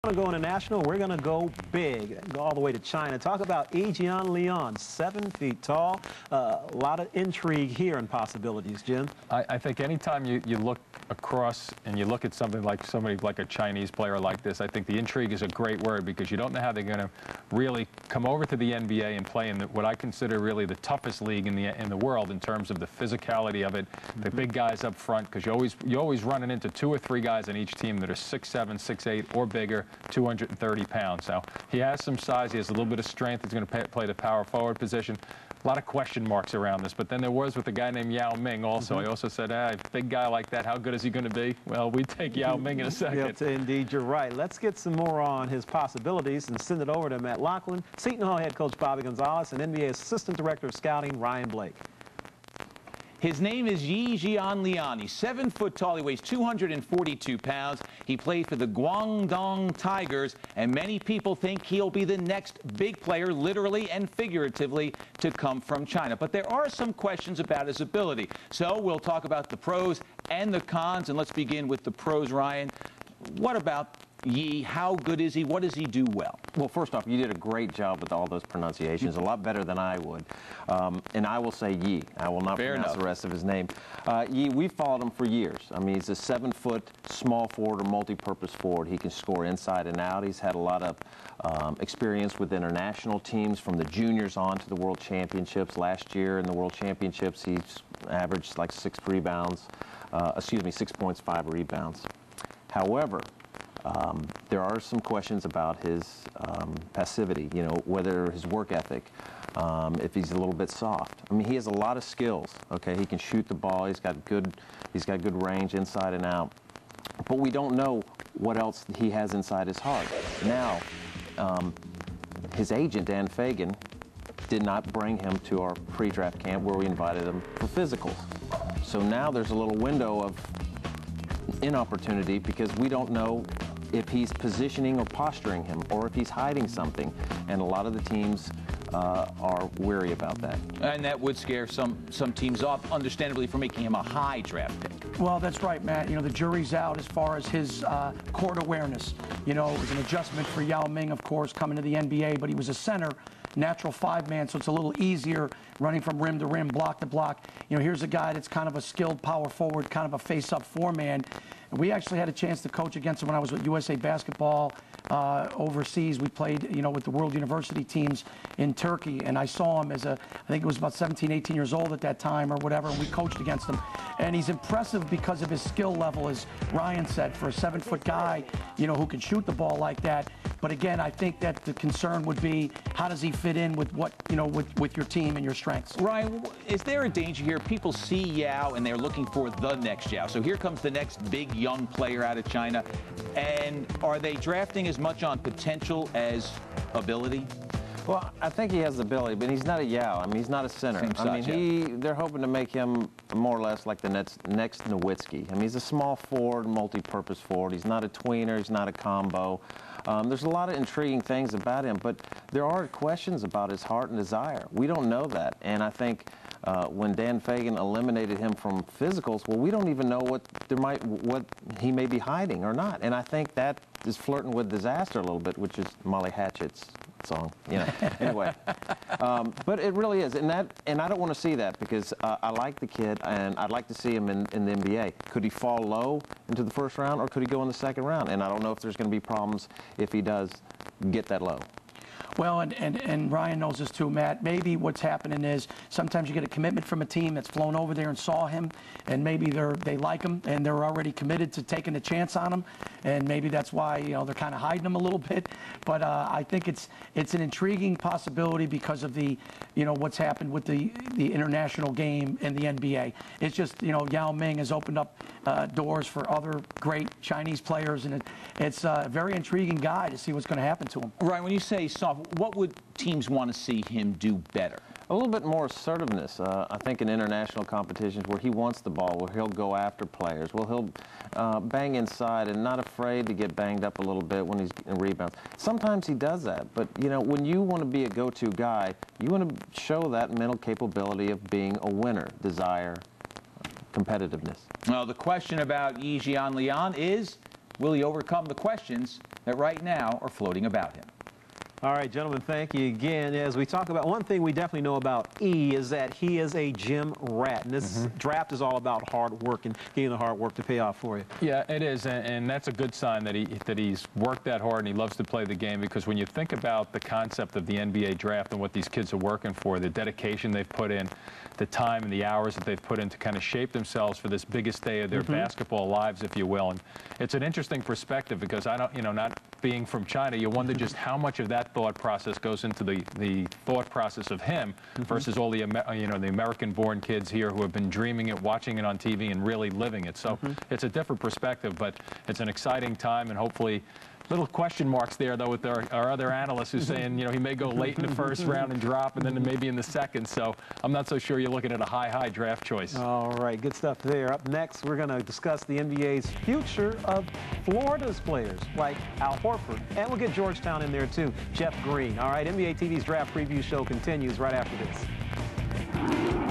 We're going to go international. We're going to go big, go all the way to China. Talk about Jianlian, 7 feet tall. A lot of intrigue here and possibilities, Jim. I think anytime you look across and you look at somebody like a Chinese player like this, I think the intrigue is a great word because you don't know how they're going to really come over to the NBA and play in what I consider really the toughest league in the world in terms of the physicality of it, the big guys up front, because you're always running into 2 or 3 guys on each team that are 6'7", 6'8", or bigger, 230 pounds. So he has some size. He has a little bit of strength. He's going to play the power forward position. A lot of question marks around this, but then there was with a guy named Yao Ming also. I also said, big guy like that, how good is he going to be? Well, we take Yao Ming in a second. Yes, indeed, you're right. Let's get some more on his possibilities and send it over to Matt Lachlan, Seton Hall head coach Bobby Gonzalez, and NBA Assistant Director of Scouting Ryan Blake. His name is Jianlian. He's 7 foot tall. He weighs 242 pounds. He played for the Guangdong Tigers, and many people think he'll be the next big player, literally and figuratively, to come from China. But there are some questions about his ability. So we'll talk about the pros and the cons, and let's begin with the pros, Ryan. What about Yi? How good is he? What does he do well? Well, first off, you did a great job with all those pronunciations, a lot better than I would. And I will say Yi. I will not pronounce the rest of his name. Yi, we've followed him for years. I mean, he's a 7-foot small forward or multi-purpose forward. He can score inside and out. He's had a lot of experience with international teams from the juniors on to the World Championships. Last year in the World Championships, he's averaged like 6 points, 5 rebounds. However, there are some questions about his passivity, you know, whether his work ethic, if he's a little bit soft. I mean, he has a lot of skills, okay? He can shoot the ball. He's got good range inside and out. But we don't know what else he has inside his heart. Now, his agent, Dan Fagan, did not bring him to our pre-draft camp where we invited him for physicals. So now there's a little window of inopportunity because we don't know if he's positioning or posturing him or if he's hiding something, and a lot of the teams are wary about that. And that would scare some teams off, understandably, for making him a high draft pick. Well, that's right, Matt. You know, the jury's out as far as his court awareness. You know, it was an adjustment for Yao Ming, of course, coming to the NBA, but he was a center, natural 5-man, so it's a little easier running from rim to rim, block to block. You know, here's a guy that's kind of a skilled power forward, kind of a face-up 4-man. We actually had a chance to coach against him when I was with USA Basketball overseas. We played, you know, with the World University teams in Turkey, and I saw him as I think it was about 17, 18 years old at that time or whatever, and we coached against him. And he's impressive because of his skill level, as Ryan said, for a 7-foot guy, you know, who can shoot the ball like that. But again, I think that the concern would be, how does he fit in with what, you know, with your team and your strengths? Ryan, is there a danger here? People see Yao and they're looking for the next Yao. So here comes the next big young player out of China. And are they drafting as much on potential as ability? Well, I think he has the ability, but he's not a Yao. I mean, he's not a center. They're hoping to make him more or less like the next Nowitzki. I mean, he's a small forward, multi-purpose forward. He's not a tweener. He's not a combo. There's a lot of intriguing things about him, but there are questions about his heart and desire. We don't know that, and I think when Dan Fagan eliminated him from physicals, well, we don't even know what he may be hiding or not, and I think that is flirting with disaster a little bit, which is Molly Hatchet's song, you know. Anyway, but it really is, and I don't want to see that because I like the kid, and I'd like to see him in the NBA. Could he fall low into the first round, or could he go in the second round? And I don't know if there's going to be problems if he does get that low. Well, and Ryan knows this too, Matt. Maybe what's happening is sometimes you get a commitment from a team that's flown over there and saw him, and maybe they like him and they're already committed to taking a chance on him, and maybe that's why, you know, they're kind of hiding him a little bit. But I think it's an intriguing possibility because of the, you know, what's happened with the international game and the NBA. It's just, you know, Yao Ming has opened up doors for other great Chinese players, and it's a very intriguing guy to see what's going to happen to him. Ryan, when you say soft, what would teams want to see him do better? A little bit more assertiveness. I think in international competitions where he wants the ball, where he'll go after players, where he'll bang inside and not afraid to get banged up a little bit when he's in rebounds. Sometimes he does that, but you know, when you want to be a go-to guy, you want to show that mental capability of being a winner, desire, competitiveness. Well, the question about Jianlian is, will he overcome the questions that right now are floating about him. All right, gentlemen, thank you again. As we talk about, one thing we definitely know about E is that he is a gym rat. And this draft is all about hard work and getting the hard work to pay off for you. Yeah, it is, and that's a good sign that he's worked that hard and he loves to play the game, because when you think about the concept of the NBA draft and what these kids are working for, the dedication they've put in, the time and the hours that they've put in to kind of shape themselves for this biggest day of their basketball lives, if you will. And it's an interesting perspective, because I don't, not being from China, you wonder just how much of that thought process goes into the thought process of him versus all the the American-born kids here who have been dreaming it, watching it on TV, and really living it. So it's a different perspective, but it's an exciting time, and hopefully. Little question marks there, though, with our other analysts who's saying, he may go late in the first round and drop, and then maybe in the second. So I'm not so sure you're looking at a high draft choice. All right, good stuff there. Up next, we're going to discuss the NBA's future of Florida's players, like Al Horford. And we'll get Georgetown in there, too. Jeff Green. All right, NBA TV's Draft Preview show continues right after this.